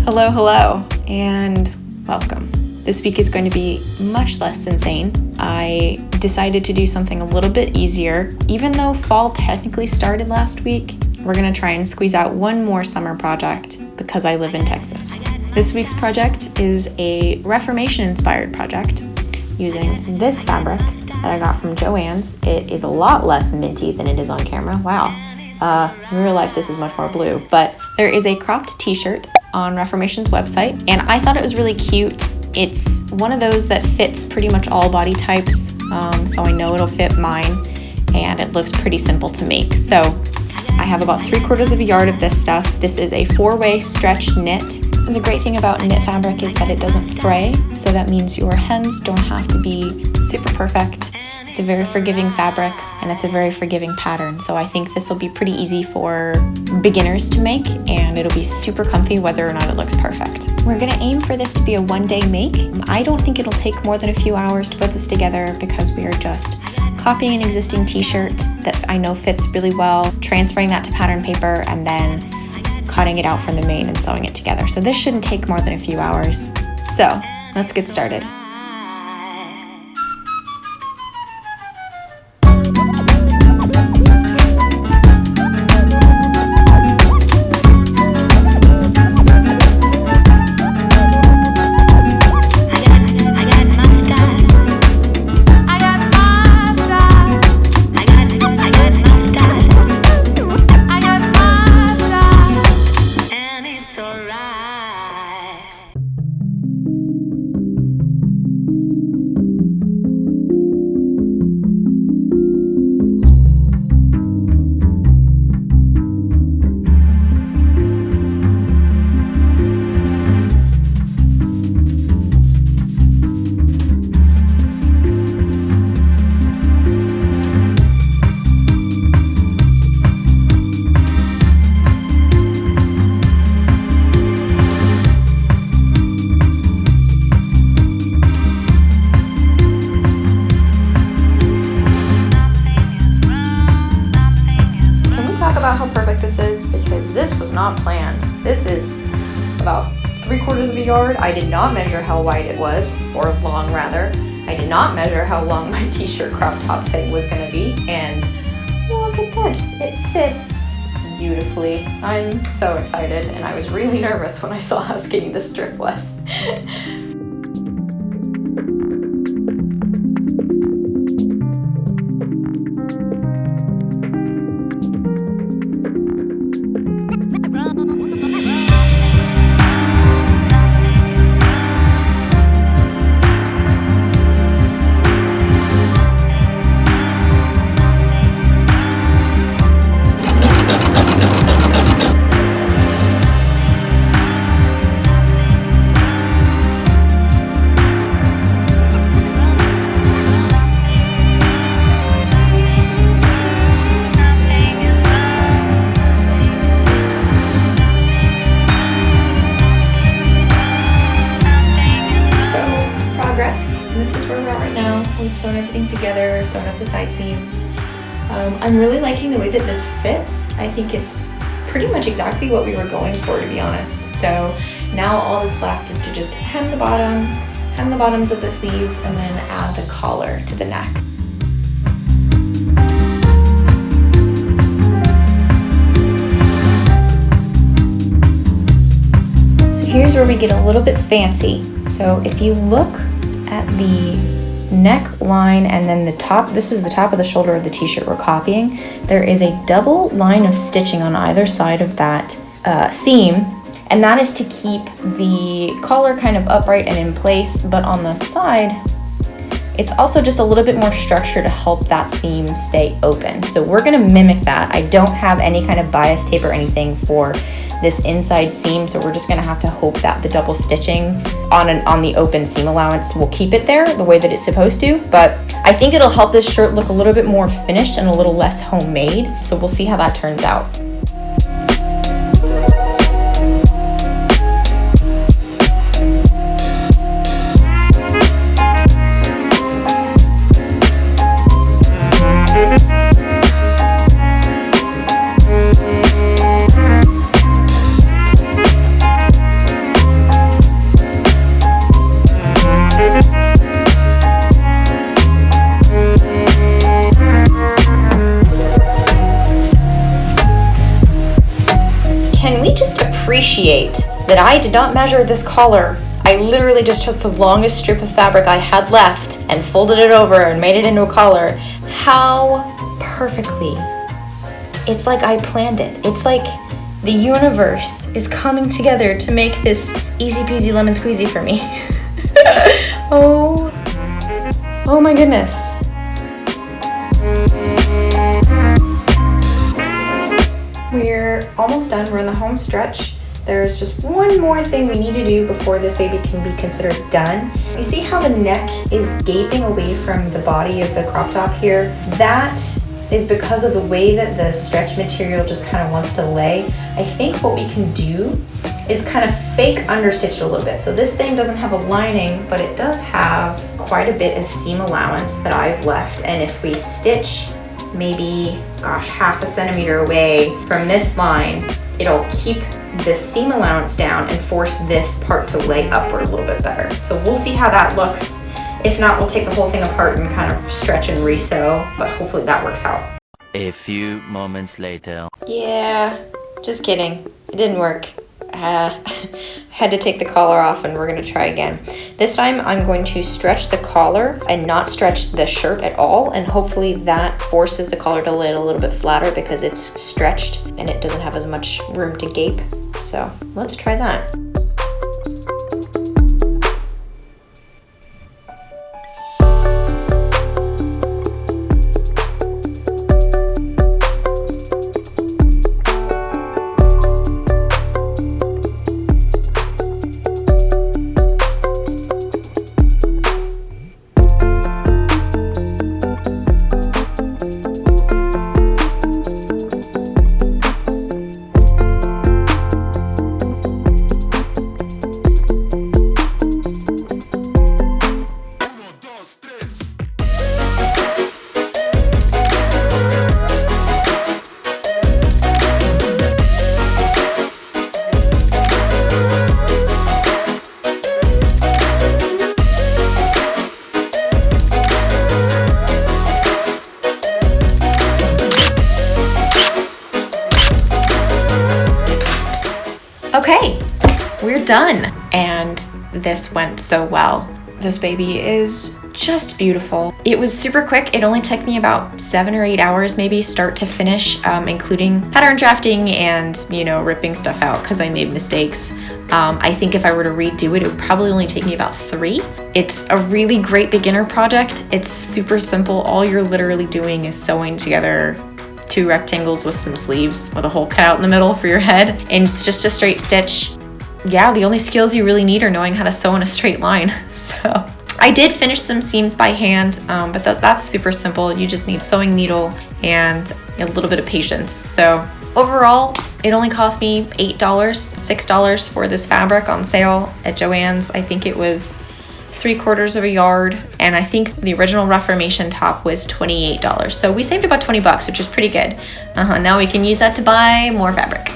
Hello, and welcome. This week is going to be much less insane. I decided to do something a little bit easier. Even though fall technically started last week, we're going to try and squeeze out one more summer project because I live in Texas. This week's project is a Reformation-Inspired project using this fabric that I got from Joann's. It is a lot less minty than it is on camera. Wow. In real life, this is much more blue, but there is a cropped t-shirt on Reformation's website, and I thought it was really cute. It's one of those that fits pretty much all body types, so I know it'll fit mine, and it looks pretty simple to make. So I have about 3/4 of a yard of this stuff. This is a 4-way stretch knit, and the great thing about knit fabric is that it doesn't fray, so that means your hems don't have to be super perfect. It's a very forgiving fabric, and it's a very forgiving pattern, so I think this will be pretty easy for beginners to make, and it'll be super comfy whether or not it looks perfect. We're gonna aim for this to be a one-day make. I don't think it'll take more than a few hours to put this together because we are just copying an existing t-shirt that I know fits really well, transferring that to pattern paper, and then cutting it out from the main and sewing it together. So this shouldn't take more than a few hours. So let's get started. How perfect this is, because this was not planned. This is about 3/4 of a yard. I did not measure how wide it was, or long rather. I did not measure how long my t-shirt crop top thing was going to be, and look at this. It fits beautifully. I'm so excited, and I was really nervous when I saw how skinny this strip was. This is where we're at right now. We've sewn everything together, sewn up the side seams. I'm really liking the way that this fits. I think it's pretty much exactly what we were going for, to be honest. So now all that's left is to just hem the bottoms of the sleeves, and then add the collar to the neck. So here's where we get a little bit fancy. So if you look at the neckline and then the top, this is the top of the shoulder of the t-shirt we're copying, there is a double line of stitching on either side of that seam, and that is to keep the collar kind of upright and in place, but on the side it's also just a little bit more structure to help that seam stay open. So we're going to mimic that. I don't have any kind of bias tape or anything for this inside seam, so we're just going to have to hope that the double stitching on the open seam allowance will keep it there the way that it's supposed to. But I think it'll help this shirt look a little bit more finished and a little less homemade, so we'll see how that turns out. just appreciate that I did not measure this collar. I literally just took the longest strip of fabric I had left and folded it over and made it into a collar. How perfectly. It's like I planned it. It's like the universe is coming together to make this easy peasy lemon squeezy for me. Oh my goodness. We're almost done. We're in the home stretch. There's just one more thing we need to do before this baby can be considered done. You see how the neck is gaping away from the body of the crop top here? That is because of the way that the stretch material just kind of wants to lay. I think what we can do is kind of fake understitch it a little bit. So this thing doesn't have a lining, but it does have quite a bit of seam allowance that I've left. And if we stitch maybe, gosh, half a centimeter away from this line, it'll keep this seam allowance down and force this part to lay upward a little bit better. So we'll see how that looks. If not, we'll take the whole thing apart and kind of stretch and re-sew, but hopefully that works out. A few moments later. Yeah, just kidding. It didn't work. Had to take the collar off and we're gonna try again. This time I'm going to stretch the collar and not stretch the shirt at all, and hopefully that forces the collar to lay a little bit flatter because it's stretched and it doesn't have as much room to gape. So let's try that. Okay, we're done. And this went so well. This baby is just beautiful. It was super quick. It only took me about 7 or 8 hours, maybe start to finish, including pattern drafting and, ripping stuff out because I made mistakes. I think if I were to redo it, it would probably only take me about 3. It's a really great beginner project. It's super simple. All you're literally doing is sewing together 2 rectangles with some sleeves with a hole cut out in the middle for your head, and it's just a straight stitch. Yeah, the only skills you really need are knowing how to sew in a straight line. So I did finish some seams by hand, but that's super simple. You just need sewing needle and a little bit of patience. So overall, it only cost me $8, $6 for this fabric on sale at Joann's. I think it was 3/4 of a yard, and I think the original Reformation top was $28. So we saved about 20 bucks, which is pretty good. Now we can use that to buy more fabric.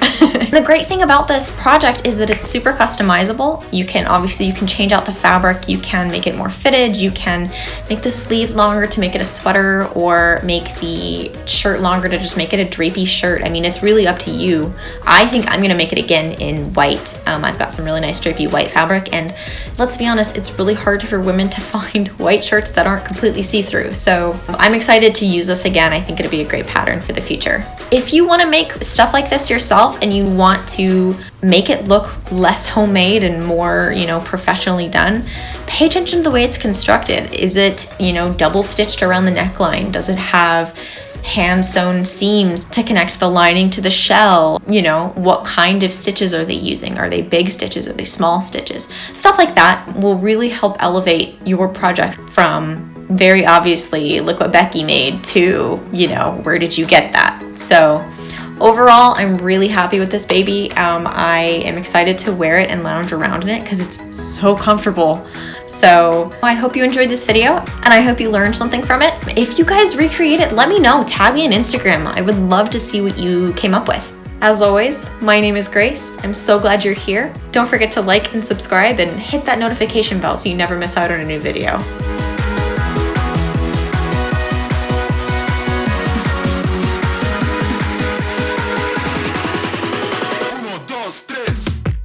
The great thing about this project is that it's super customizable. You can change out the fabric, you can make it more fitted, you can make the sleeves longer to make it a sweater, or make the shirt longer to just make it a drapey shirt. I mean, it's really up to you. I think I'm gonna make it again in white. I've got some really nice drapey white fabric, and let's be honest, it's really hard for women to find white shirts that aren't completely see-through. So I'm excited to use this again. I think it'll be a great pattern for the future. If you want to make stuff like this yourself and you want to make it look less homemade and more, professionally done, pay attention to the way it's constructed. Is it, double stitched around the neckline? Does it have hand sewn seams to connect the lining to the shell? What kind of stitches are they using? Are they big stitches? Are they small stitches? Stuff like that will really help elevate your project from very obviously, look what Becky made, to, where did you get that? So overall, I'm really happy with this baby. I am excited to wear it and lounge around in it because it's so comfortable. So I hope you enjoyed this video, and I hope you learned something from it. If you guys recreate it, let me know. Tag me on Instagram. I would love to see what you came up with. As always, my name is Grace. I'm so glad you're here. Don't forget to like and subscribe and hit that notification bell so you never miss out on a new video.